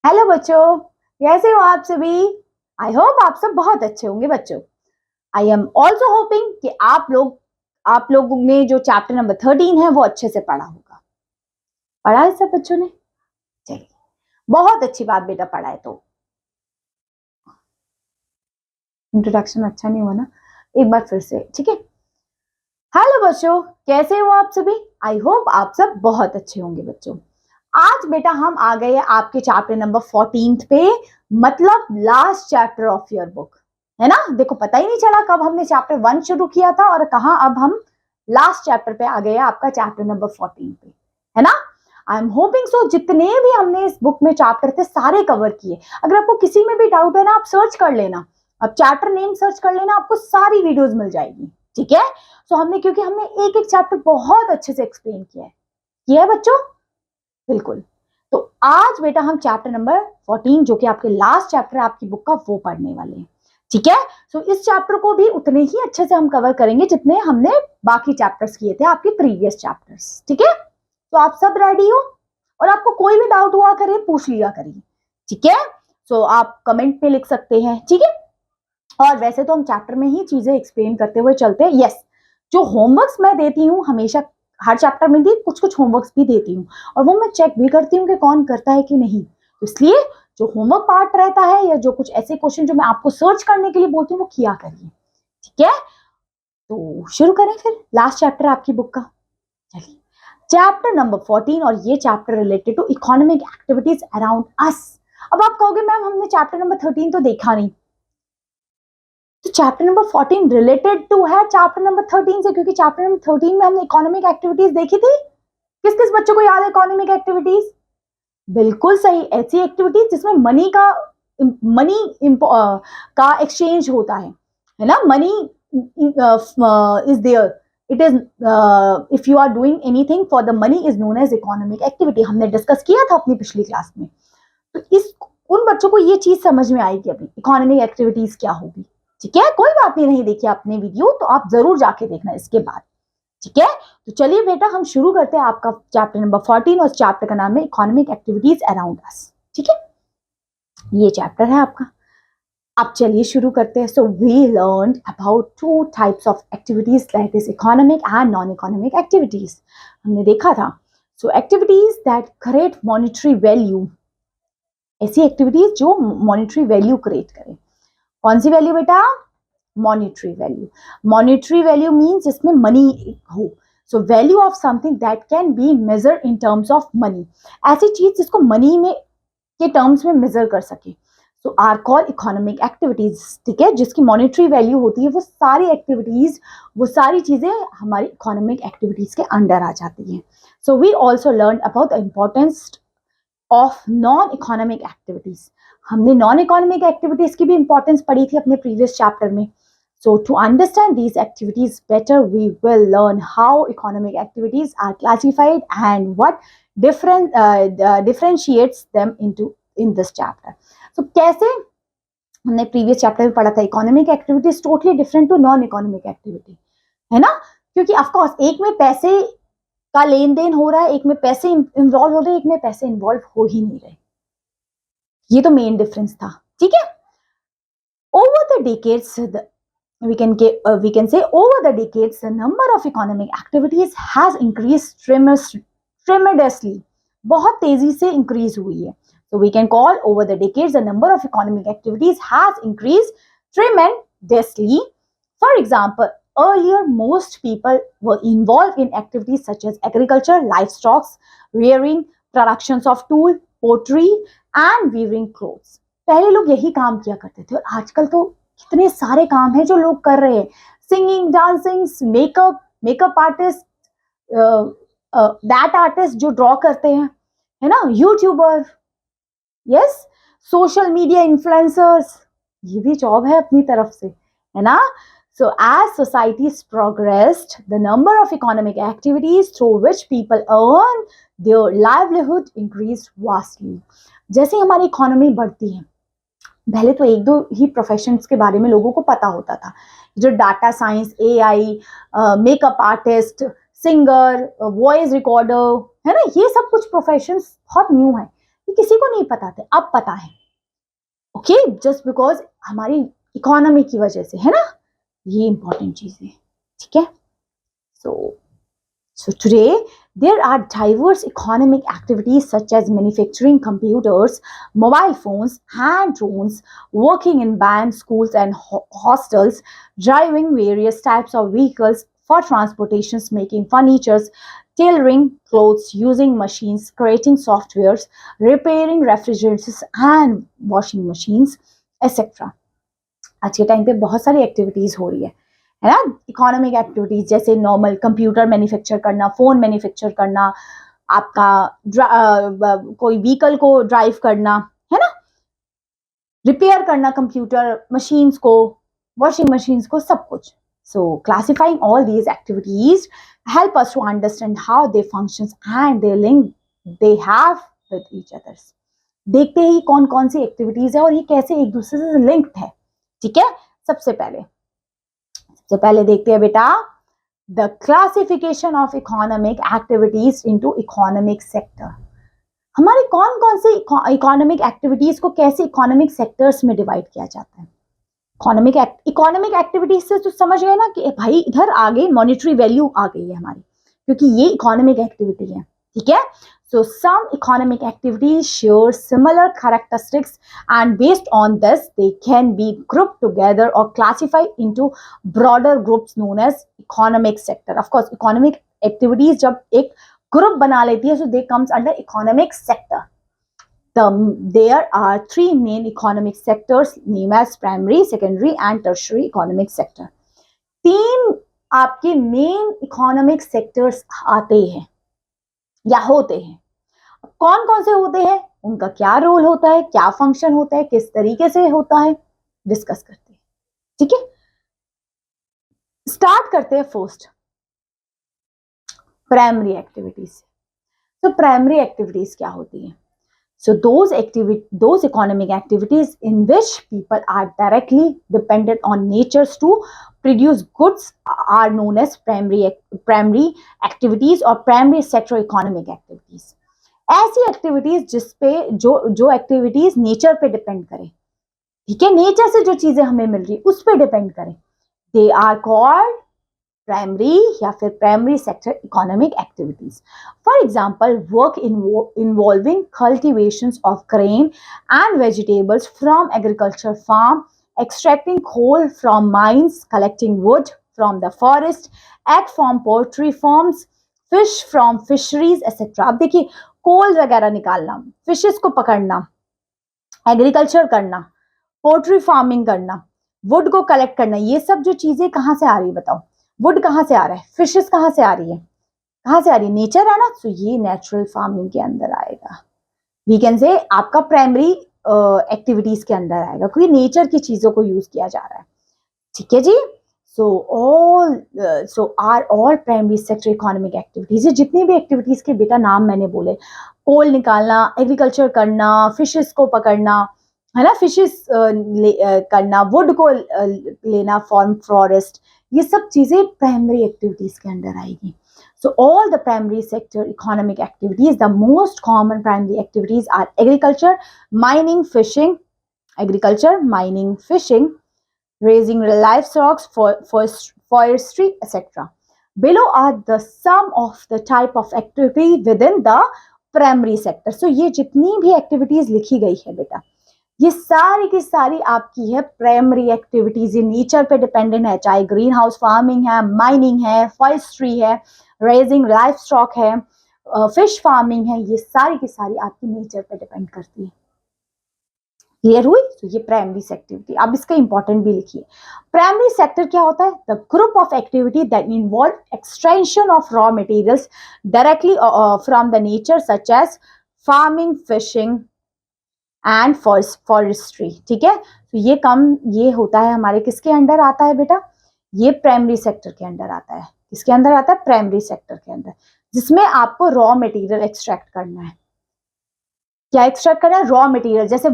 Hello बच्चों, कैसे हो आप सभी। आई होप आप सब बहुत अच्छे होंगे बच्चों। आई एम ऑल्सो होपिंग कि आप लोगों ने जो चैप्टर नंबर 13 है वो अच्छे से पढ़ा होगा। पढ़ा है सब बच्चों ने? चलिए, बहुत अच्छी बात बेटा, पढ़ा है तो। इंट्रोडक्शन अच्छा नहीं हुआ ना, एक बार फिर से, ठीक है। हेलो बच्चों, कैसे हो आप सभी। आई होप आप सब बहुत अच्छे होंगे बच्चों। आज बेटा हम आ गए आपके चैप्टर नंबर 14 पे, मतलब last chapter of your book, है ना। देखो पता ही नहीं चला कब हमने चैप्टर 1 शुरू किया था और कहा अब हम लास्ट चैप्टर पे आ गए आपका चैप्टर नंबर 14 पे, है ना। आई एम होपिंग सो जितने भी हमने इस बुक में चैप्टर थे सारे कवर किए। अगर आपको किसी में भी डाउट है ना, आप सर्च कर लेना, अब चैप्टर नेम सर्च कर लेना, आपको सारी वीडियोस मिल जाएगी, ठीक है। सो क्योंकि हमने एक एक चैप्टर बहुत अच्छे से एक्सप्लेन किया है बच्चों, बिल्कुल। तो आज बेटा हम चैप्टर नंबर 14 जो कि आपके लास्ट चैप्टर है आपकी बुक का, वो पढ़ने वाले हैं, ठीक है। सो इस चैप्टर को भी उतने ही अच्छे से हम कवर करेंगे जितने हमने बाकी चैप्टर्स किए थे आपके प्रीवियस चैप्टर्स, ठीक है। तो आप सब रेडी हो, और आपको कोई भी डाउट हुआ करे पूछ लिया करिए, ठीक है। सो आप कमेंट में लिख सकते हैं, ठीक है। और वैसे तो हम चैप्टर में ही चीजें एक्सप्लेन करते हुए चलते हैं। यस, जो होमवर्क्स मैं देती हूँ हमेशा, हर चैप्टर में भी कुछ कुछ होमवर्क्स भी देती हूँ, और वो मैं चेक भी करती हूँ कि कौन करता है कि नहीं। तो इसलिए जो होमवर्क पार्ट रहता है या जो कुछ ऐसे क्वेश्चन जो मैं आपको सर्च करने के लिए बोलती हूँ वो किया करिए, ठीक है। तो शुरू करें फिर लास्ट चैप्टर आपकी बुक का। चलिए, चैप्टर नंबर 14, और ये chapter related to economic activities around us. अब आप कहोगे मैम हमने चैप्टर नंबर 13 तो देखा नहीं, तो चैप्टर नंबर 14 रिलेटेड टू है चैप्टर नंबर 13 से, क्योंकि चैप्टर नंबर 13 में हमने इकोनॉमिक एक्टिविटीज देखी थी। किस किस बच्चों को याद है इकोनॉमिक एक्टिविटीज? बिल्कुल सही, ऐसी एक्टिविटीज जिसमें मनी का एक्सचेंज होता है ना। Money is there, it is if you are doing anything for the money is known as economic activity. हमने डिस्कस किया था अपनी पिछली क्लास में। तो इस उन बच्चों को ये चीज समझ में आएगी अभी इकोनॉमिक एक्टिविटीज क्या होगी, ठीक है। कोई बात नहीं देखी आपने वीडियो तो आप जरूर जाके देखना इसके बाद, ठीक है। तो चलिए बेटा हम शुरू करते हैं आपका चैप्टर नंबर 14, और चैप्टर का नाम है इकोनॉमिक एक्टिविटीज अराउंड अस, ठीक है। ये चैप्टर है आपका। अब चलिए शुरू करते हैं। So we learned about two types of activities, that is economic and non economic activities. हमने देखा था। So activities that create monetary value, ऐसी एक्टिविटीज जो मॉनिटरी वैल्यू क्रिएट करे। कौन सी वैल्यू बेटा? Monetary value. Monetary value means जिसमें मनी हो। So value of something that can be measure in terms of money, ऐसी चीज जिसको मनी में के टर्म्स में मेजर कर सके। सो आर कॉल्ड इकोनॉमिक एक्टिविटीज, ठीक है। जिसकी मॉनिटरी वैल्यू होती है वो सारी एक्टिविटीज, वो सारी चीजें हमारी इकोनॉमिक एक्टिविटीज के अंडर आ जाती हैं। So we also learn about the importance of non economic activities. हमने नॉन इकोनॉमिक एक्टिविटीज की भी इंपॉर्टेंस पढ़ी थी अपने प्रीवियस चैप्टर में। So to understand these activities better, we will learn how economic activities are classified and what differentiates them in this chapter. So कैसे हमने previous chapter में पढ़ा था economic activities totally different to non economic activity, है ना। क्योंकि of course एक में पैसे का लेन देन हो रहा है, एक में पैसे इन्वॉल्व हो रहे हैं, एक में पैसे इन्वॉल्व हो ही नहीं रहे। ये तो मेन डिफरेंस था, ठीक है। Over the decades we can say over the decades the number of economic activities has increased tremendously, बहुत तेजी से increase हुई है। So we can call over the decades the number of economic activities has increased tremendously. For example, earlier most people were involved in activities such as agriculture, livestock rearing, productions of tool, pottery and weaving clothes. पहले लोग यही काम किया करते थे, और आजकल तो कितने सारे काम हैं जो लोग कर रहे हैं। Singing, dancing, makeup artist, that artist जो ड्रॉ करते हैं, है ना, YouTuber, yes, social media influencers, ये भी जॉब है अपनी तरफ से, है ना। So as societies progressed, the number of economic activities through which people earn their livelihood increased vastly. जैसे हमारी इकोनॉमी बढ़ती है, पहले तो एक दो ही प्रोफेशंस के बारे में लोगों को पता होता था, जो data science, AI, makeup artist, singer, voice recorder, है ना, ये सब कुछ प्रोफेशंस बहुत न्यू है। ये किसी को नहीं पता थे, अब पता है। ओके, जस्ट बिकॉज हमारी इकोनॉमी की वजह से, है ना, ये इंपॉर्टेंट चीज है, ठीक है। So today there are diverse economic activities such as manufacturing computers, mobile phones, hand drones, working in banks, schools and hostels, driving various types of vehicles for transportations, making furnitures, tailoring clothes, using machines, creating softwares, repairing refrigerators and washing machines, etc. आज के time पे बहुत सारी activities हो रही है ना, economic activities, जैसे नॉर्मल कंप्यूटर मैन्युफैक्चर करना, फोन मैन्युफैक्चर करना, आपका कोई व्हीकल को ड्राइव करना, है ना, रिपेयर करना कंप्यूटर मशीन्स को, वॉशिंग मशीन्स को, सब कुछ। So classifying all these activities help us to understand how they functions and they link they have with each others. देखते ही कौन कौन सी एक्टिविटीज है और ये कैसे एक दूसरे से लिंक्ड है, ठीक है। सबसे पहले देखते हैं बेटा, the classification of economic activities into economic sector. हमारे कौन कौन से इकोनॉमिक एक्टिविटीज को कैसे इकोनॉमिक सेक्टर्स में डिवाइड किया जाता है। इकोनॉमिक एक्टिविटीज से तो समझ गए ना कि भाई इधर आगे मॉनेटरी वैल्यू आ गई है हमारी, क्योंकि ये इकोनॉमिक एक्टिविटी है, ठीक है। So some economic activities share similar characteristics, and based on this they can be grouped together or classified into broader groups known as economic sector. Of course economic activities जब एक group बना लेती है so they comes under economic sector. There are three main economic sectors named as primary, secondary and tertiary economic sector. तीन आपके main economic sectors आते हैं या होते हैं। कौन कौन से होते हैं, उनका क्या रोल होता है, क्या फंक्शन होता है, किस तरीके से होता है, डिस्कस करते हैं, ठीक है। स्टार्ट करते हैं फर्स्ट प्राइमरी एक्टिविटीज। तो प्राइमरी एक्टिविटीज क्या होती है? So those economic activities in which people are directly dependent on natures to produce goods are known as primary activities or primary sector economic activities. ऐसी activities जिसपे जो activities nature पे depend करे, ठीक है, नेचर से जो चीजें हमें मिल रही उस पे डिपेंड करे, दे आर कॉल्ड प्राइमरी या फिर primary sector economic activities. For example work involving cultivations of grain and vegetables from agriculture farm, extracting coal from mines, collecting wood from the forest, egg from poultry farms, fish from fisheries etcetera. अब देखिए, कोल वगैरह निकालना, fishes को पकड़ना, agriculture करना, poultry farming करना, would को collect करना, ये सब जो चीजें कहाँ से आ रही है बताओ? वुड कहाँ से आ रहा है, फिशेस कहाँ से आ रही है, कहाँ से आ रही है? नेचर है ना, तो ये नेचुरल फार्मिंग के अंदर आएगा। वी कैन से आपका प्राइमरी एक्टिविटीज के अंदर आएगा, क्योंकि नेचर की चीजों को यूज किया जा रहा है, ठीक है जी। So are all primary sector economic activities. जितनी भी एक्टिविटीज के बेटा नाम मैंने बोले, कोल निकालना, एग्रीकल्चर करना, फिशेस को पकड़ना, है ना, फिशेस करना, वुड को लेना फ्रॉम फॉरेस्ट, ये सब चीजें प्राइमरी एक्टिविटीज के अंदर आएगी। So all the primary sector economic activities, the most common primary activities are agriculture, mining, fishing, raising livestock, forestry, etc. Below are the sum of the type of activity within the primary sector. So ये जितनी भी activities लिखी गई है बेटा, ये सारी की सारी आपकी है प्राइमरी एक्टिविटीज। ये नेचर पे डिपेंडेंट है, चाहे ग्रीन हाउस फार्मिंग है, माइनिंग है, फॉरेस्ट्री है, रेजिंग लाइफ स्टॉक है, फिश फार्मिंग है, ये सारी की सारी आपकी नेचर पे डिपेंड करती है। क्लियर हुई? तो ये प्राइमरी सेक्टिविटी। अब इसका इंपॉर्टेंट भी लिखिए, प्राइमरी सेक्टर क्या होता है? The group of activity that involve extraction of raw materials directly from the nature such as farming, fishing and forestry, ठीक है। तो ये होता है हमारे किसके अंडर आता है बेटा? ये प्राइमरी सेक्टर के अंदर आता है। किसके अंदर आता है? प्राइमरी सेक्टर के अंदर, जिसमें आपको रॉ मटेरियल एक्सट्रैक्ट करना है। क्या एक्सट्रैक्ट करना है? रॉ मटेरियल, जैसे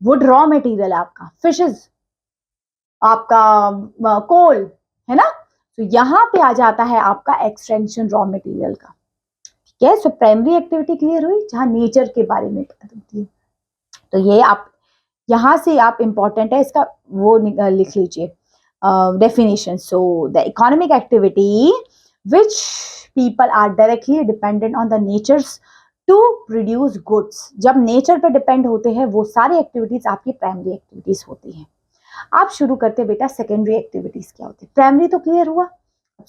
वुड रॉ मटेरियल है आपका, फिशेस आपका, कोल, है ना। तो यहां पे आ जाता है आपका एक्सट्रैक्शन रॉ मटेरियल का, ठीक है। सो प्राइमरी एक्टिविटी क्लियर हुई, जहां नेचर के बारे में बात होती है। तो ये आप यहाँ से आप इम्पोर्टेंट है इसका वो लिख लीजिए definition. So the economic activity which people are directly dependent on the natures to produce goods. जब नेचर पे डिपेंड होते हैं वो सारी एक्टिविटीज आपकी प्राइमरी एक्टिविटीज होती हैं। आप शुरू करते बेटा सेकेंडरी एक्टिविटीज क्या होती है। प्राइमरी तो क्लियर हुआ,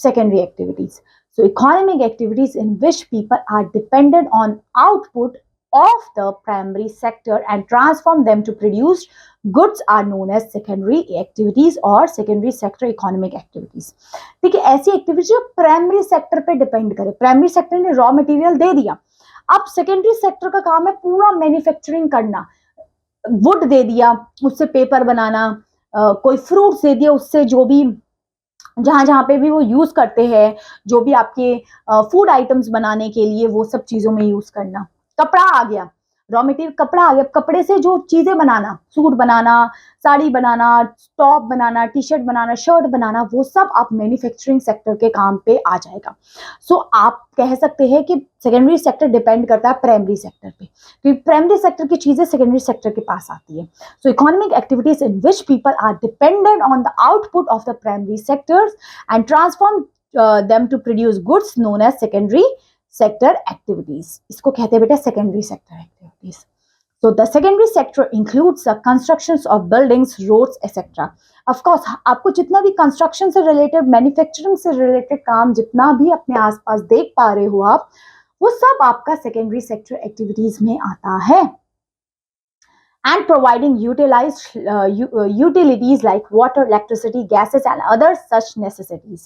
secondary activities. So economic activities in which people are dependent on output of the primary sector and transform them to produce goods are known as secondary activities or secondary sector economic activities। देखिए ऐसी activity जो primary sector पे depend करे। Primary sector ने raw material दे दिया, अब secondary sector का काम है पूरा मैन्युफैक्चरिंग करना। वुड दे दिया, उससे पेपर बनाना, कोई फ्रूट्स दे दिया, उससे जो भी जहां जहां पे भी वो यूज करते हैं, जो भी आपके फूड आइटम्स बनाने के लिए वो सब चीजों में यूज करना। कपड़ा आ गया, रॉ मटेरियल कपड़ा आ गया, कपड़े से जो चीजें बनाना, सूट बनाना, साड़ी बनाना, टॉप बनाना, टी शर्ट बनाना, शर्ट बनाना, वो सब आप मैन्युफैक्चरिंग सेक्टर के काम पे आ जाएगा। सो आप कह सकते हैं कि सेकेंडरी सेक्टर डिपेंड करता है प्राइमरी सेक्टर पे, क्योंकि प्राइमरी सेक्टर की चीजें सेकेंडरी सेक्टर के पास आती है। So economic activities in which people are dependent on the output of the primary sectors and transform them to produce goods known as secondary sector activities। इसको कहते हैं बेटा secondary sector activities। So the secondary sector includes the constructions of buildings, roads, etc। Of course आपको जितना भी construction से related, manufacturing से related काम जितना भी अपने आसपास देख पा रहे हो आप, वो सब आपका सेकेंडरी सेक्टर एक्टिविटीज में आता है। And providing utilities like water, electricity, gases and other such necessities।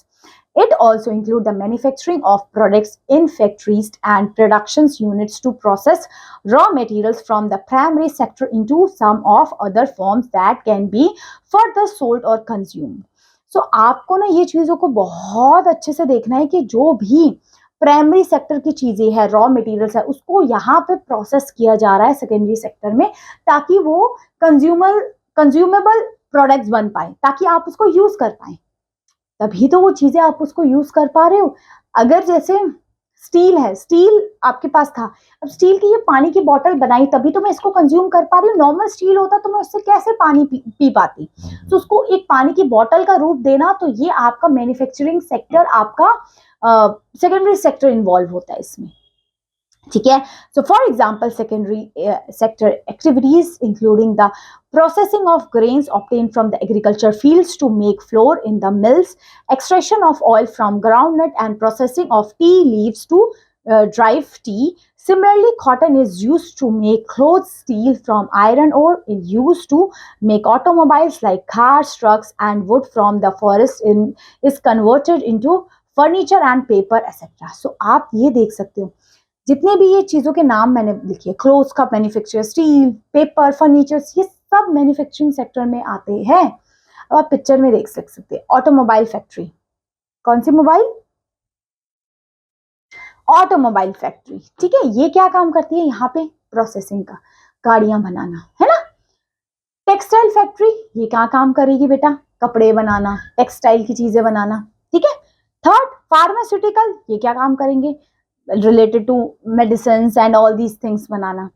It also includes the manufacturing of products in factories and production units to process raw materials from the primary sector into some of other forms that can be further sold or consumed। So आपको ना ये चीजों को बहुत अच्छे से देखना है कि जो भी प्राइमरी सेक्टर की चीजें है, रॉ मटेरियल्स है, उसको यहाँ पे प्रोसेस किया जा रहा है सेकेंडरी सेक्टर में, ताकि वो कंज्यूमेबल प्रोडक्ट्स बन पाए, ताकि आप उसको यूज कर पाए। तभी तो वो चीजें आप उसको यूज कर पा रहे हो। अगर जैसे स्टील है, स्टील आपके पास था, अब स्टील की ये पानी की बोतल बनाई तभी तो मैं इसको कंज्यूम कर पा रही हूँ। नॉर्मल स्टील होता तो मैं उससे कैसे पानी पी पाती। तो उसको एक पानी की बोतल का रूप देना, तो ये आपका मैन्युफैक्चरिंग सेक्टर, आपका सेकेंडरी सेक्टर इन्वॉल्व होता है इसमें। ठीक है। So for example secondary sector activities including the processing of grains obtained from the agriculture fields to make flour in the mills, extraction of oil from groundnut and processing of tea leaves to drive tea। Similarly, cotton is used to make clothes, steel from iron ore is used to make automobiles like cars, trucks, and wood from the forest is converted into furniture and paper etc। So आप ये देख सकते हो जितने भी ये चीजों के नाम मैंने लिखे, क्लोथ्स का मैन्युफैक्चर, स्टील, पेपर, फर्नीचर्स, ये सब मैन्युफैक्चरिंग सेक्टर में आते हैं। अब आप पिक्चर में देख सकते हैं ऑटोमोबाइल फैक्ट्री। कौन सी मोबाइल? Automobile factory. ठीक है, ये क्या काम करती है? यहाँ पे प्रोसेसिंग का, गाड़ियां बनाना, है ना। टेक्सटाइल फैक्ट्री, ये क्या काम करेगी बेटा? कपड़े बनाना, टेक्सटाइल की चीजें बनाना। ठीक है। थर्ड, फार्मास्यूटिकल, ये क्या काम करेंगे? Related to medicine and all these things बनाना।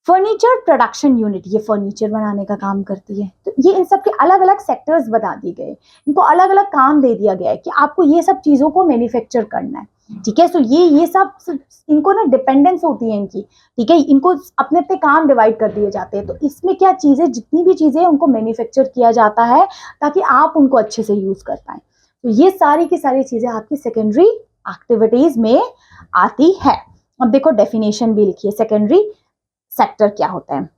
फर्नीचर प्रोडक्शन यूनिट, ये फर्नीचर बनाने का काम करती है। तो ये इन सब के अलग अलग सेक्टर्स बता दिए गए, इनको अलग अलग काम दे दिया गया है कि आपको ये सब चीजों को मैन्युफैक्चर करना है। ठीक है। सो ये सब इनको ना डिपेंडेंस होती है इनकी। ठीक है, इनको अपने अपने काम डिवाइड कर दिए जाते हैं। तो इसमें क्या चीजें, जितनी भी चीजें उनको मैन्युफैक्चर किया जाता है ताकि आप उनको अच्छे से यूज कर पाए। तो ये सारी की सारी चीजें आपकी सेकेंडरी एक्टिविटीज में आती है। अब देखो डेफिनेशन भी लिखिए, सेकेंडरी सेक्टर क्या होता है।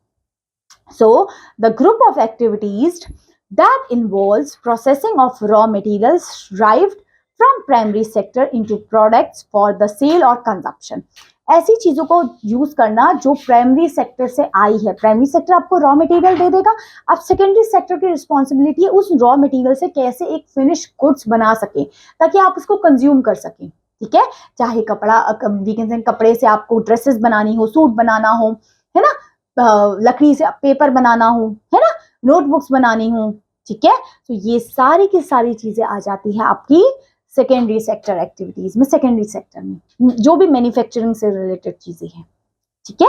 So the group of activities that involves processing of raw materials derived from primary sector into products for the sale और कंजप्शन। ऐसी चीजों को यूज करना जो प्राइमरी सेक्टर से आई है। प्राइमरी सेक्टर आपको रॉ मटेरियल दे देगा, अब सेकेंडरी सेक्टर की रिस्पॉन्सिबिलिटी है उस रॉ मटेरियल से कैसे एक फिनिश गुड्स बना सके ताकि आप उसको कंज्यूम कर सकें। ठीक है, चाहे कपड़ा, कपड़े से आपको ड्रेसेस बनानी हो, सूट बनाना हो, है ना, लकड़ी से पेपर बनाना हो, है ना, नोटबुक्स बनानी हो। ठीक है, तो ये सारी की सारी चीजें आ जाती है आपकी सेकेंडरी सेक्टर एक्टिविटीज में, सेकेंडरी सेक्टर में जो भी मैन्युफैक्चरिंग से रिलेटेड चीजें हैं, ठीक है।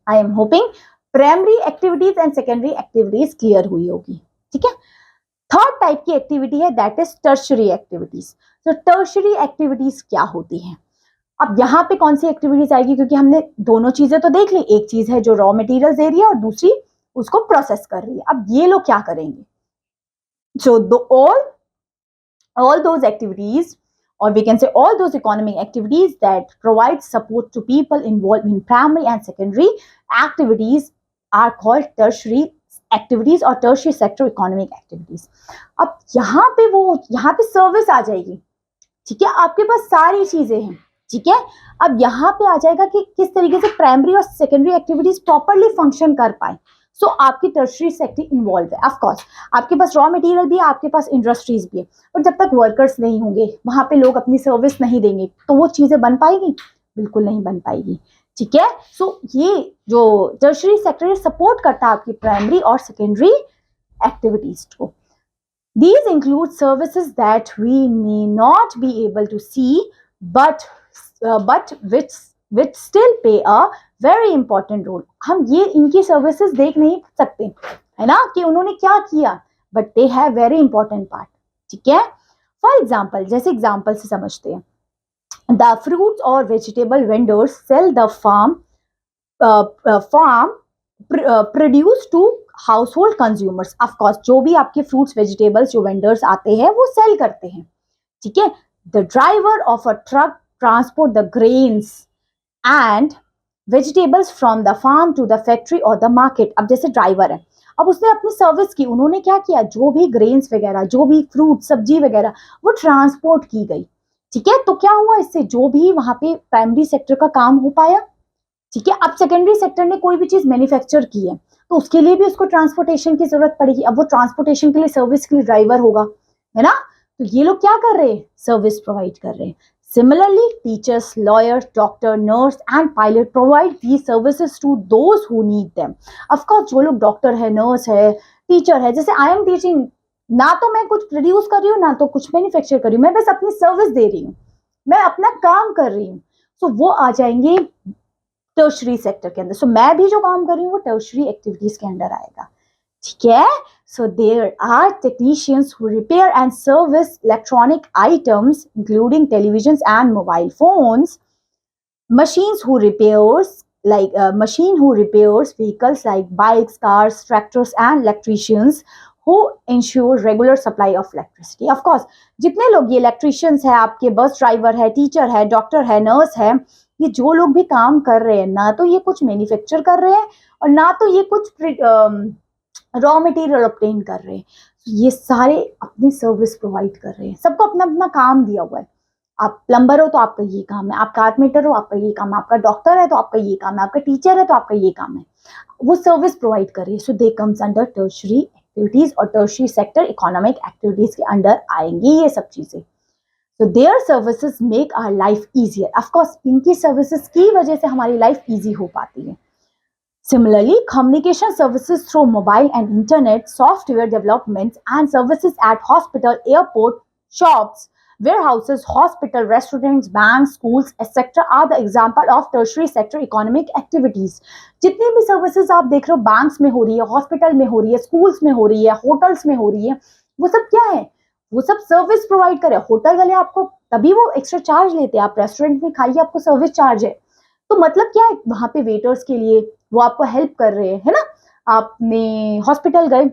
I am hoping primary activities and secondary activities clear हुई होगी, ठीक है। थर्ड टाइप की एक्टिविटी है दैट इज टर्शरी एक्टिविटीज। तो टर्शरी एक्टिविटीज क्या होती हैं? अब यहाँ पे कौन सी एक्टिविटीज आएगी, क्योंकि हमने दोनों चीजें तो देख ली, एक चीज है जो रॉ मटेरियल दे रही है और दूसरी उसको प्रोसेस कर रही है। अब ये लोग क्या करेंगे? So all those activities, or we can say all those economic activities that provide support to people involved in primary and secondary activities are called tertiary activities or tertiary sector economic activities. अब यहाँ पे service आ जाएगी, ठीक है। आपके पास सारी चीजें हैं, ठीक है। अब यहाँ पे आ जाएगा कि किस तरीके से प्राइमरी और सेकेंडरी एक्टिविटीज प्रॉपरली फंक्शन कर पाए। सो आपकी टर्शरी सेक्टर इन्वॉल्व है। ऑफ कोर्स आपके पास रॉ मटेरियल भी है, आपके पास इंडस्ट्रीज भी है, पर जब तक वर्कर्स नहीं होंगे, वहां पे लोग अपनी सर्विस नहीं देंगे, तो वो चीजें बन पाएगी? बिल्कुल नहीं बन पाएगी, ठीक है। सो ये जो टर्शरी सेक्टर सपोर्ट करता है आपकी प्राइमरी और सेकेंडरी एक्टिविटीज को। These include services that we may not be able to see, but which still play a very important role. हम ये इनकी सर्विसेज देख नहीं सकते, है ना, कि उन्होंने क्या किया, but they have very important part, ठीक है। For example, जैसे एग्जाम्पल से समझते हैं, the fruits or vegetable vendors sell the farm produce to household consumers. Of course जो भी आपके फ्रूट्स वेजिटेबल्स जो वेंडर्स आते हैं वो सेल करते हैं, ठीक है। The driver of a truck transport the grains and vegetables from the farm to the factory और द मार्केट। अब जैसे ड्राइवर है, अब उसने अपनी सर्विस की, उन्होंने क्या किया, जो भी ग्रेन्स वगैरह, जो भी फ्रूट सब्जी वगैरह वो ट्रांसपोर्ट की गई, ठीक है। तो क्या हुआ इससे, जो भी वहां पे प्राइमरी सेक्टर का काम हो पाया, ठीक है। अब सेकेंडरी सेक्टर ने कोई भी चीज मैन्युफैक्चर की है तो उसके लिए भी उसको ट्रांसपोर्टेशन की जरूरत पड़ेगी। अब वो ट्रांसपोर्टेशन के लिए सर्विस के लिए ड्राइवर होगा, है ना। तो ये लोग क्या कर रहे हैं, सर्विस प्रोवाइड कर रहे हैं। Similarly teachers, lawyer, doctor, nurse and pilot provide the services to those who need them. Of course जो लोग डॉक्टर है, नर्स है, टीचर है, जैसे आई एम टीचिंग, ना तो मैं कुछ प्रोड्यूस कर रही हूँ ना तो कुछ मैन्युफैक्चर कर रही हूँ, मैं बस अपनी सर्विस दे रही हूँ, मैं अपना काम कर रही हूँ। सो वो आ जाएंगे टर्शरी सेक्टर के अंदर। सो मैं भी जो काम कर रही हूँ वो टर्शरी एक्टिविटीज के अंदर आएगा, ठीक है। So there are technicians who repair and service electronic items including television and mobile phones, machines who repairs vehicles like bikes, cars, tractors and electricians who ensure regular supply of electricity. Of course जितने लोग ये electricians है, आपके bus driver है, teacher है, doctor है, nurse है, ये जो लोग भी काम कर रहे हैं, ना तो ये कुछ मैन्युफैक्चर कर रहे हैं और ना तो ये कुछ रॉ मटेरियल ऑब्टेन कर रहे हैं, ये सारे अपनी सर्विस प्रोवाइड कर रहे हैं। सबको अपना अपना काम दिया हुआ है। आप प्लम्बर हो तो आपका ये काम है, आप कारपेंटर हो आपका ये काम है, आपका डॉक्टर है तो आपका ये काम है, आपका टीचर है तो आपका ये काम है, वो सर्विस प्रोवाइड कर रही है। So they comes under tertiary activities और टर्शरी सेक्टर इकोनॉमिक एक्टिविटीज के अंडर आएंगी ये सब चीजें। So their services make our life easier. Of course, इनकी services की वजह से हमारी life easy हो पाती है। Similarly, communication services through mobile and internet, software developments and services at hospital, airport, shops, warehouses, hospital, restaurants, banks, schools, etc. are the example of tertiary sector economic activities. जितनी भी services आप देख रहे हो, banks में हो रही है, hospital में हो रही है, schools में हो रही है, hotels में हो रही है, वो सब क्या है, वो सब सर्विस प्रोवाइड करे। होटल वाले आपको तभी वो एक्स्ट्रा चार्ज लेते हैं, आप रेस्टोरेंट में खाइए आपको सर्विस चार्ज है, तो मतलब क्या है, वहां पे वेटर्स के लिए वो आपको हेल्प कर रहे हैं, है ना। आपने हॉस्पिटल गए,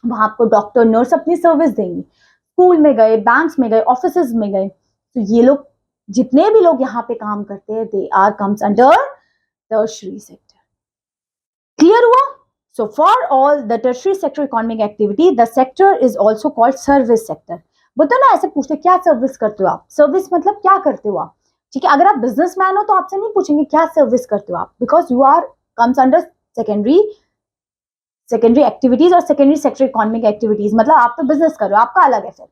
वहां आपको डॉक्टर नर्स अपनी सर्विस देंगे, स्कूल में गए, बैंक्स में गए, ऑफिसेज में गए, तो ये लोग जितने भी लोग यहाँ पे काम करते हैं, they are comes under tertiary sector. Clear हुआ? So for all the tertiary sector economic activity, the sector is also called service sector. बोलते ना, ऐसे पूछते क्या सर्विस करते हो आप, सर्विस मतलब क्या करते हो आप, ठीक है। अगर आप बिजनेसमैन हो तो आपसे नहीं पूछेंगे क्या सर्विस करते हो आप, because you are comes under secondary activities और सेकेंडरी सेक्टर इकोनॉमिक एक्टिविटीज, मतलब आप तो बिजनेस कर रहे हो, आपका अलग है। फिर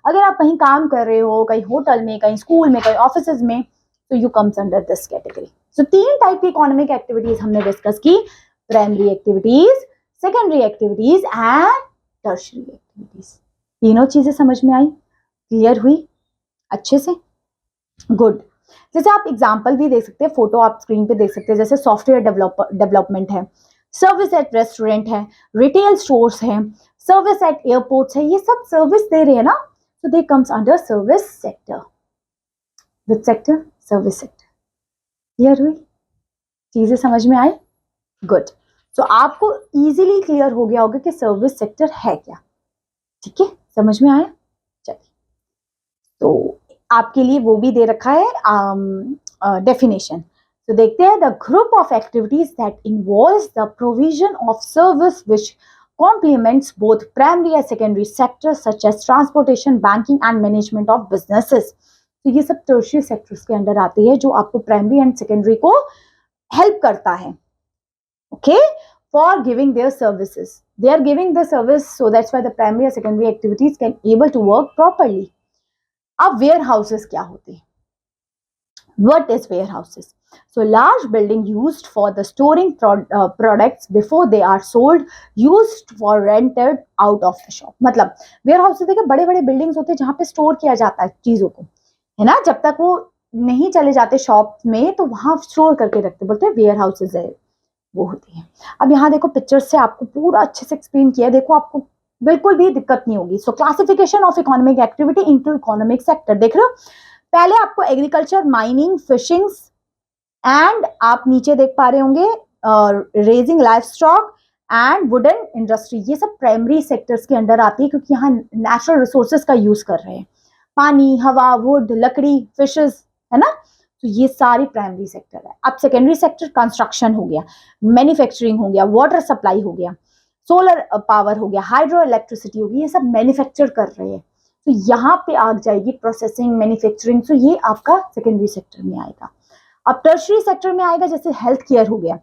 अगर आप कहीं काम कर रहे हो, कहीं होटल में, कहीं स्कूल में, कहीं ऑफिस में, तो you comes under this category. So 3 type की इकोनॉमिक एक्टिविटीज हमने डिस्कस की, primary activities, secondary activities and tertiary activities. तीनों चीजें समझ में आई, क्लियर हुई? अच्छे से, गुड। जैसे आप एग्जाम्पल भी देख सकते हैं, फोटो आप स्क्रीन पे देख सकते हैं, जैसे सॉफ्टवेयर डेवलपमेंट है, सर्विस एट रेस्टोरेंट है, रिटेल स्टोर्स है, सर्विस एट एयरपोर्ट्स है, ये सब सर्विस दे रहे हैं ना, so they comes under service sector. Which sector? Service sector. Clear हुई? चीजें समझ में आई? गुड। सो आपको इजीली क्लियर हो गया होगा कि सर्विस सेक्टर है क्या। ठीक है, समझ में आया? चलिए, तो आपके लिए वो भी दे रखा है डेफिनेशन। तो देखते हैं, the group of activities that involves the provision of service which complements both primary and secondary sectors such as transportation, banking and management of businesses. तो ये सब टर्शियरी सेक्टर्स के अंडर आती है, जो आपको प्राइमरी एंड सेकेंडरी को help करता है, okay, for giving their services. They are giving the service, so that's why the primary and secondary activities can able to work properly. अब वेयर हाउसेस क्या होते हैं? What is warehouses? So large building used for the storing products before they are sold, used for rented out of the shop. मतलब warehouses देखिए बड़े बड़े buildings होते हैं जहाँ पे स्टोर किया जाता है चीजों को, है ना, जब तक वो नहीं चले जाते शॉप में तो वहां स्टोर करके रखते, बोलते हैं वेयर हाउसेज है, वो होती है। अब यहाँ देखो पिक्चर्स से आपको पूरा अच्छे से एक्सप्लेन किया है, देखो आपको बिल्कुल भी दिक्कत नहीं होगी। सो classification of economic activity into economic sector, देख रहे हो, पहले आपको एग्रीकल्चर, माइनिंग, फिशिंग एंड आप नीचे देख पा रहे होंगे raising life stock and wooden industry, ये सब प्राइमरी सेक्टर्स के अंडर आती है, क्योंकि यहाँ नेचुरल रिसोर्सेज का यूज कर रहे हैं, पानी, हवा, वुड, लकड़ी, फिशेस, है ना, तो ये सारी प्राइमरी सेक्टर है। अब सेकेंडरी सेक्टर कंस्ट्रक्शन हो गया, मैन्युफैक्चरिंग हो गया, वाटर सप्लाई हो गया, सोलर पावर हो गया, हाइड्रो इलेक्ट्रिसिटी होगी, ये सब मैन्युफैक्चर कर रहे हैं, तो यहाँ पे आ जाएगी प्रोसेसिंग, मैन्युफैक्चरिंग, तो ये आपका सेकेंडरी सेक्टर में आएगा। अब टर्शियरी सेक्टर में आएगा, जैसे हेल्थ केयर हो गया,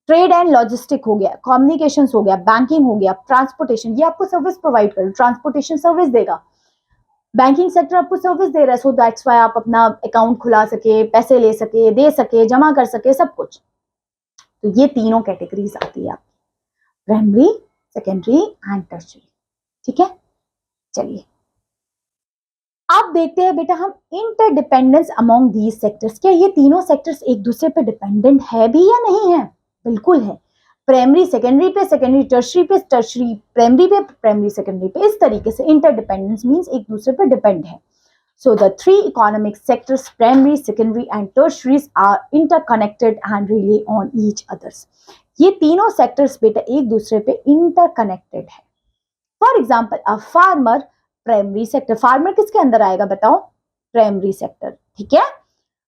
ट्रेड एंड लॉजिस्टिक हो गया, कम्युनिकेशंस हो गया, बैंकिंग हो गया, ट्रांसपोर्टेशन, ये आपको सर्विस प्रोवाइड कर, ट्रांसपोर्टेशन सर्विस देगा, बैंकिंग सेक्टर आपको सर्विस दे रहा है, सो दैट्स व्हाई आप अपना अकाउंट खुला सके, पैसे ले सके, दे सके, जमा कर सके, सब कुछ। तो ये तीनों कैटेगरीज आती है आपकी, प्राइमरी, सेकेंडरी एंड टर्शियरी। ठीक है, चलिए अब देखते हैं बेटा हम इंटरडिपेंडेंस अमॉन्ग दीज सेक्टर्स। क्या ये तीनों सेक्टर्स एक दूसरे पे डिपेंडेंट है भी या नहीं है? बिल्कुल है। प्राइमरी सेकेंडरी पे, सेकेंडरी टर्शरी पे, टर्शरी प्राइमरी पे, प्राइमरी सेकेंडरी पे, इस तरीके से इंटरडिपेंडेंस मींस एक दूसरे पे डिपेंड है। So the three economic sectors, primary, secondary and tertiaries are interconnected and rely on each others. ये तीनों सेक्टर्स बेटा एक दूसरे पे इंटरकनेक्टेड है। For example a farmer, primary sector, farmer किसके अंदर आएगा बताओ? प्राइमरी सेक्टर, ठीक है।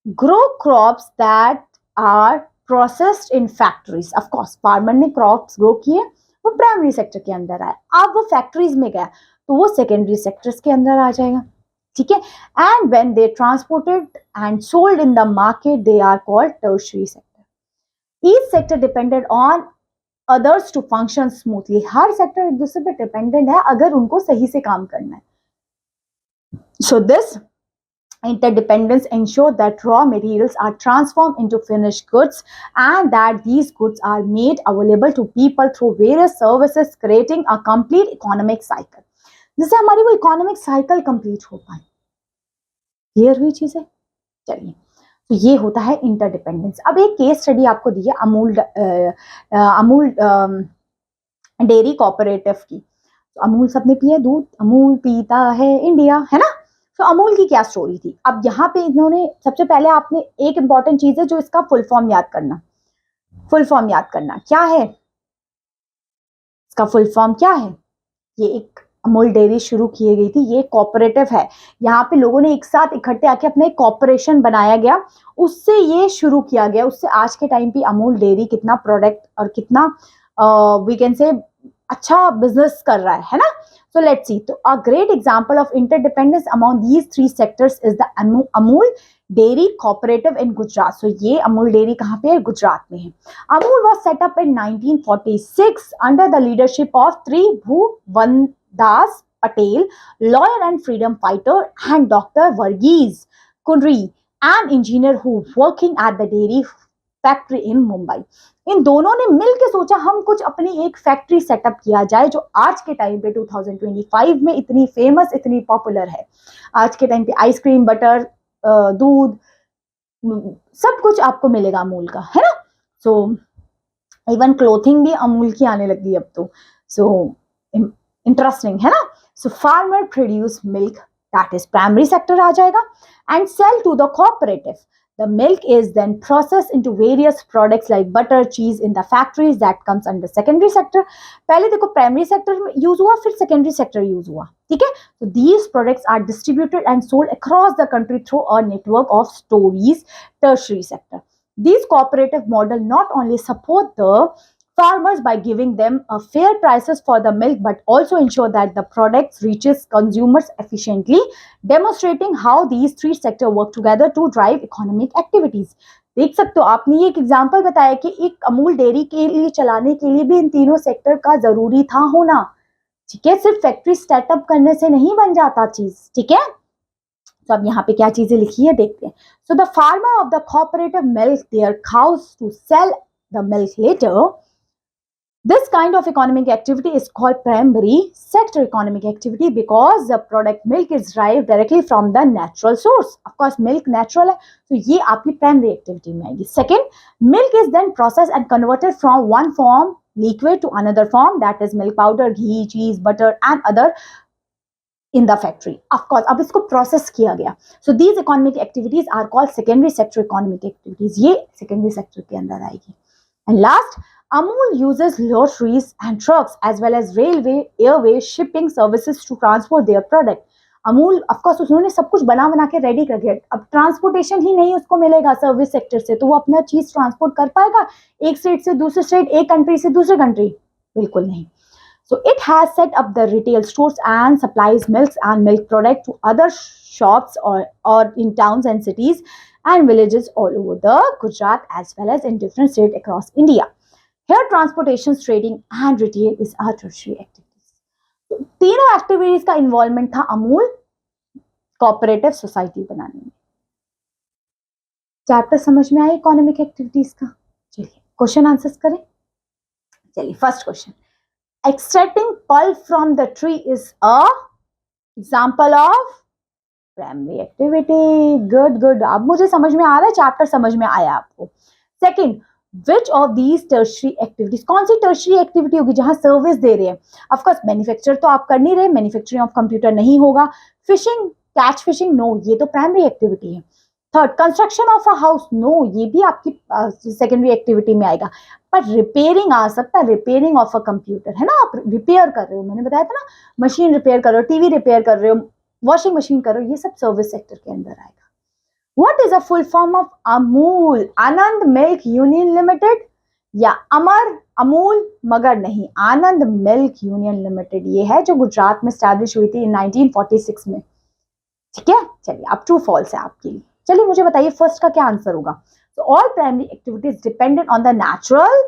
Grow crops that are processed in factories, of course farmer ने क्रॉप्स ग्रो किए, वो प्राइमरी सेक्टर के अंदर आया, अब वो फैक्ट्रीज में गया तो वो सेकेंडरी सेक्टर्स के अंदर आ जाएगा, ठीक है। And when they transported and sold in the market they are called tertiary sector. Each sector depended on others to function smoothly, हर सेक्टर एक दूसरे पे डिपेंडेंट है अगर उनको सही से काम करना है। So this interdependence ensure that raw materials are transformed into finished goods and that these goods are made available to people through various services, creating a complete economic cycle, जिससे हमारी वो इकोनॉमिक साइकिल कंप्लीट हो पाए। Clear हुई चीजें? चलिए, तो ये होता है इंटरडिपेंडेंस। अब एक केस स्टडी आपको दी है अमूल डेयरी कोऑपरेटिव की। तो अमूल सबने पिया दूध, अमूल पीता है इंडिया, है ना। तो अमूल की क्या स्टोरी थी? अब यहाँ पे इन्होंने सबसे पहले आपने एक इंपॉर्टेंट चीज है जो इसका फुल फॉर्म याद करना, फुल फॉर्म याद करना क्या है इसका फुल फॉर्म क्या है? ये एक अमूल डेयरी शुरू की गई थी, ये कोऑपरेटिव है, यहाँ पे लोगों ने एक साथ इकट्ठे आके अपना एक कॉर्पोरेशन बनाया गया, उससे ये शुरू किया गया, उससे आज के टाइम पे अमूल डेयरी कितना प्रोडक्ट और कितना वी कैन से अच्छा बिजनेस कर रहा है ना। So let's see. So a great example of interdependence among these three sectors is the Amul Dairy Cooperative in Gujarat. So ये अमूल डेयरी कहाँ पे है? गुजरात में है। Amul was set up in 1946 under the leadership of Tribhuvandas Patel, lawyer and freedom fighter, and Dr. Varghese Kundri, an engineer who working at the dairy factory in Mumbai. इन दोनों ने मिलकर सोचा हम कुछ अपनी एक फैक्ट्री सेटअप किया जाए जो आज के टाइम पे 2025 में इतनी फेमस, इतनी पॉपुलर है। आज के टाइम पे आइसक्रीम, बटर, दूध, सब कुछ आपको मिलेगा अमूल का, है ना। सो इवन क्लोथिंग भी अमूल की आने लगी अब तो। सो इंटरेस्टिंग है ना। So farmer produce milk, that is primary sector आ जाएगा, and sell to the cooperative. The milk is then processed into various products like butter, cheese in the factories that comes under secondary sector. पहले देखो primary sector में use हुआ, फिर secondary sector use हुआ, ठीक है। So these products are distributed and sold across the country through a network of stores, tertiary sector. These cooperative model not only support the farmers by giving them fair prices for the milk, but also ensure that the products reaches consumers efficiently, demonstrating how these three sectors work together to drive economic activities. देख सकते हो आपने, ये एक example बताया कि एक Amul dairy के लिए चलाने के लिए भी इन तीनों सेक्टर का जरूरी था होना, ठीक है। सिर्फ फैक्ट्री स्टार्टअप करने से नहीं बन जाता चीज, ठीक है। तो अब यहाँ पे क्या चीजें लिखी है देखते हैं। So the farmer of the cooperative milk their cows to sell the milk later. This kind of economic activity is called primary sector economic activity because the product milk is derived directly from the natural source. Of course, milk natural है, तो ये आपकी primary activity में आएगी. Second, milk is then processed and converted from one form liquid to another form, that is milk powder, ghee, cheese, butter and other in the factory. Of course, अब इसको process किया गया. So these economic activities are called secondary sector economic activities. ये secondary sector के अंदर आएगी. And last, Amul uses lorries and trucks as well as railway, airway, shipping services to transport their product. Amul, of course, उन्होंने सब कुछ बना के ready कर दिया। अब ट्रांसपोर्टेशन ही नहीं उसको मिलेगा सर्विस सेक्टर से, तो वो अपना चीज ट्रांसपोर्ट कर पाएगा एक स्टेट से दूसरे स्टेट, एक कंट्री से दूसरे कंट्री? बिल्कुल नहीं। So it has set up the retail stores and supplies milks and milk product to other shops or in towns and cities and villages all over the Gujarat as well as in different states across India. Here transportation, trading and retail is our tertiary activities. तो तीनों activities का involvement था Amul cooperative society बनाने में। Chapter समझ में आया economic activities का? चलिए क्वेश्चन आंसर्स करें। चलिए first question, extracting pulp from the tree is a example of primary activity. Good, अब मुझे समझ में आ रहा है, चैप्टर समझ में आया आपको। Second, which of these tertiary activities, कौन सी टर्शरी एक्टिविटी होगी जहां सर्विस दे रहे हैं? ऑफ कोर्स मैन्युफैक्चर तो आप कर नहीं रहे, मैन्युफैक्चरिंग ऑफ कंप्यूटर नहीं होगा। फिशिंग, कैच फिशिंग, नो, ये तो प्राइमरी एक्टिविटी है। Third, construction of a house, no, ये भी आपकी सेकेंडरी एक्टिविटी में आएगा। पर रिपेयरिंग आ सकता है, रिपेयरिंग ऑफ अ कंप्यूटर, है ना, आप रिपेयर कर रहे हो, मैंने बताया था ना, मशीन रिपेयर कर रहे हो, टीवी रिपेयर कर रहे हो, वॉशिंग मशीन कर रहे हो, ये सब सर्विस सेक्टर के अंदर आएगा। What is a full form of Amul? Anand milk union limited या अमूल मगर नहीं, आनंद मिल्क यूनियन लिमिटेड ये है जो गुजरात में स्टैब्लिश हुई थी 1946 में, ठीक है। चलिए अब ट्रू फॉल्स है आपके लिए। चलिए मुझे बताइए फर्स्ट का क्या आंसर होगा। तो all primary activities dependent on the natural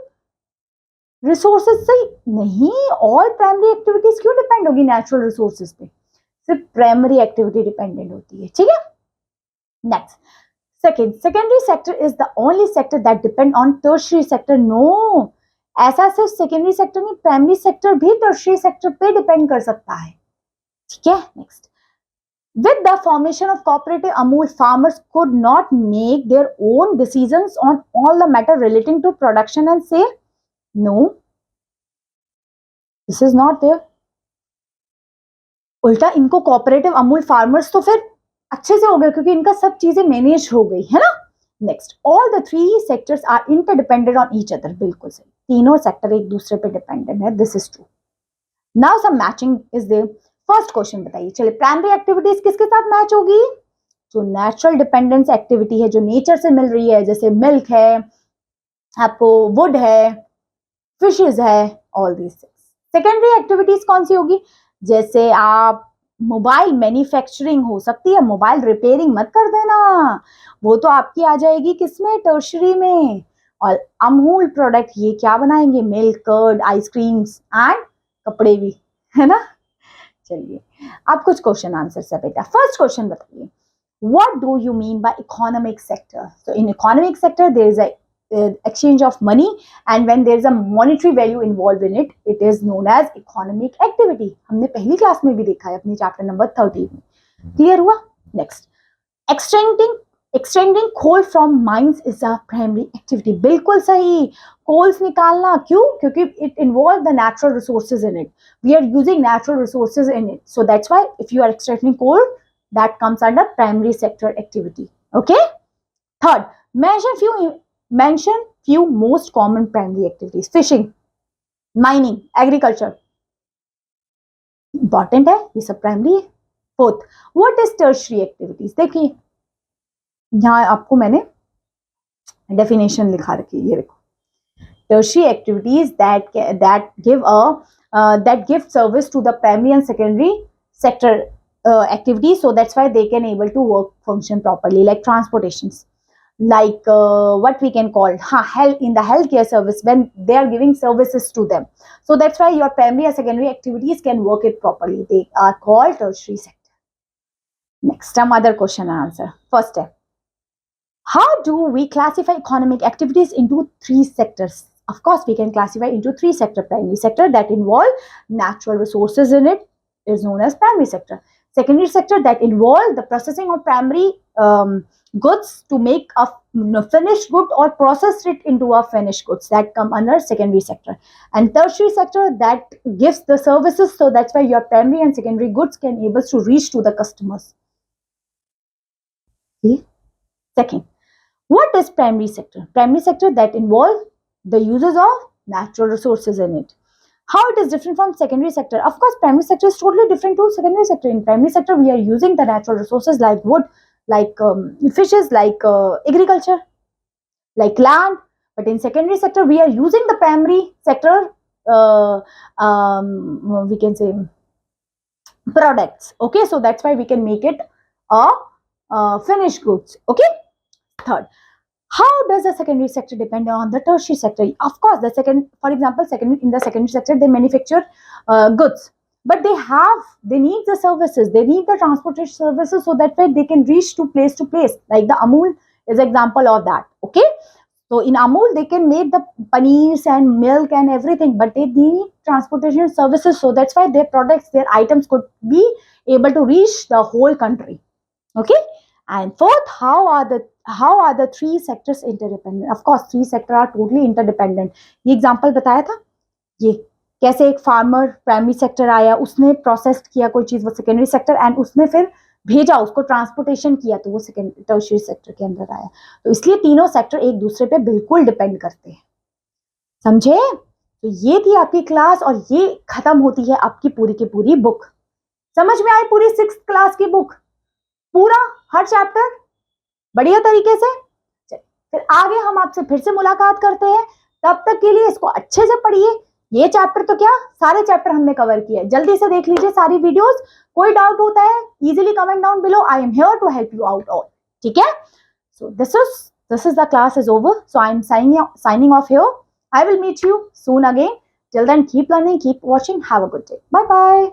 resources से नहीं, ऑल प्राइमरी एक्टिविटीज क्यों डिपेंड होगी नेचुरल रिसोर्सेज पे? सिर्फ प्राइमरी एक्टिविटी डिपेंडेंट होती है, ठीक है। Next, secondary sector is the only sector that depend on tertiary sector. No, ऐसा सिर्फ सेकेंडरी सेक्टर नहीं, प्राइमरी सेक्टर भी टर्शियरी सेक्टर पे डिपेंड कर सकता है, ठीक है। Next, with the formation of cooperative Amul, farmers could not make their own decisions on all the matter relating to production and sale. No, this is not there. उल्टा इनको cooperative Amul farmers तो फिर अच्छे से हो गए क्योंकि इनका सब चीजें मैनेज हो गई, है ना। Next, all the three sectors are interdependent on each other, बिल्कुल सही, तीनों सेक्टर एक दूसरे पे डिपेंडेंट है, this is true. Now some matching is there. First question बताइए, चलिए प्राइमरी एक्टिविटीज किसके साथ मैच होगी? जो नेचुरल डिपेंडेंस एक्टिविटी है, जो नेचर से मिल रही है, जैसे मिल्क है, आपको वुड है, फिशेज है, all these things. Secondary activities कौन सी होगी? जैसे आप मोबाइल मैन्युफैक्चरिंग हो सकती है, मोबाइल रिपेयरिंग मत कर देना, वो तो आपकी आ जाएगी किसमें? टर्शरी में। और अमूल प्रोडक्ट ये क्या बनाएंगे? मिल्क, कर्ड, आइसक्रीम्स एंड कपड़े भी, है ना। चलिए अब कुछ क्वेश्चन आंसर है बेटा। फर्स्ट क्वेश्चन बताइए, what do you mean by economic sector? तो in economic sector there is a exchange of money, and when there is a monetary value involved in it, it is known as economic activity. हमने पहली class में भी देखा है अपनी chapter number 13 में. Clear हुआ? Next, extracting coal from mines is a primary activity. बिल्कुल सही, coals निकालना. क्यों? क्योंकि it involves the natural resources in it. We are using natural resources in it, so that's why if you are extracting coal, that comes under primary sector activity. Okay. Third, mention few most common primary activities. Fishing, mining, agriculture. Important है, ये सब primary है. Fourth, what is tertiary activities? देखिए यहाँ आपको मैंने definition लिखा रखी है, ये देखो. Tertiary activities that give service to the primary and secondary sector activities, so that's why they can able to function properly, like transportations, like what we can call in the healthcare service, when they are giving services to them, so that's why your primary and secondary activities can work it properly. They are called tertiary sector. Next, some other question and answer. First step, how do we classify economic activities into 3 sectors? Of course, we can classify into 3 sectors. Primary sector that involve natural resources in it is known as primary sector. Secondary sector that involve the processing of primary goods to make a finished good or process it into a finished goods, that come under secondary sector. And tertiary sector that gives the services, so that's why your primary and secondary goods can able to reach to the customers. Okay. Second, what is primary sector? Primary sector that involve the uses of natural resources in it. How it is different from secondary sector? Of course, primary sector is totally different to secondary sector. In primary sector, we are using the natural resources like wood, like fishes, like agriculture, like land. But in secondary sector, we are using the primary sector, we can say products. Okay, so that's why we can make it a finished goods. Okay. Third, how does the secondary sector depend on the tertiary sector? Of course, for example, in the secondary sector, they manufacture goods, but they need the services, they need the transportation services, so that way they can reach to place. Like the Amul is example of that. Okay, so in Amul they can make the paneers and milk and everything, but they need transportation services, so that's why their products, their items could be able to reach the whole country. Okay. And fourth, how are the 3 sectors interdependent? Of course, 3 sectors are totally interdependent. ये example बताया था, ये कैसे एक farmer primary sector आया, उसने processed किया कोई चीज वो secondary sector, and उसने फिर भेजा, उसको transportation किया, तो वो tertiary sector के अंदर आया. तो इसलिए तीनों sector एक दूसरे पे बिल्कुल depend करते हैं. समझे? तो ये थी आपकी क्लास, और ये खत्म होती है आपकी पूरी की पूरी बुक. समझ में आई पूरी 6th क्लास की बुक? पूरा हर चैप्टर बढ़िया तरीके से. फिर आगे हम आपसे फिर से मुलाकात करते हैं. तब तक के लिए इसको अच्छे से पढ़िए. ये चैप्टर तो क्या, सारे चैप्टर हमने कवर किए. जल्दी से देख लीजिए सारी वीडियोस. कोई डाउट होता है, easily comment down below. I am here to help you out all. ठीक है? So this is the class is over. So I am signing off here. I will meet you soon again. Till then, keep learning, keep watching. Have a good day. Bye bye.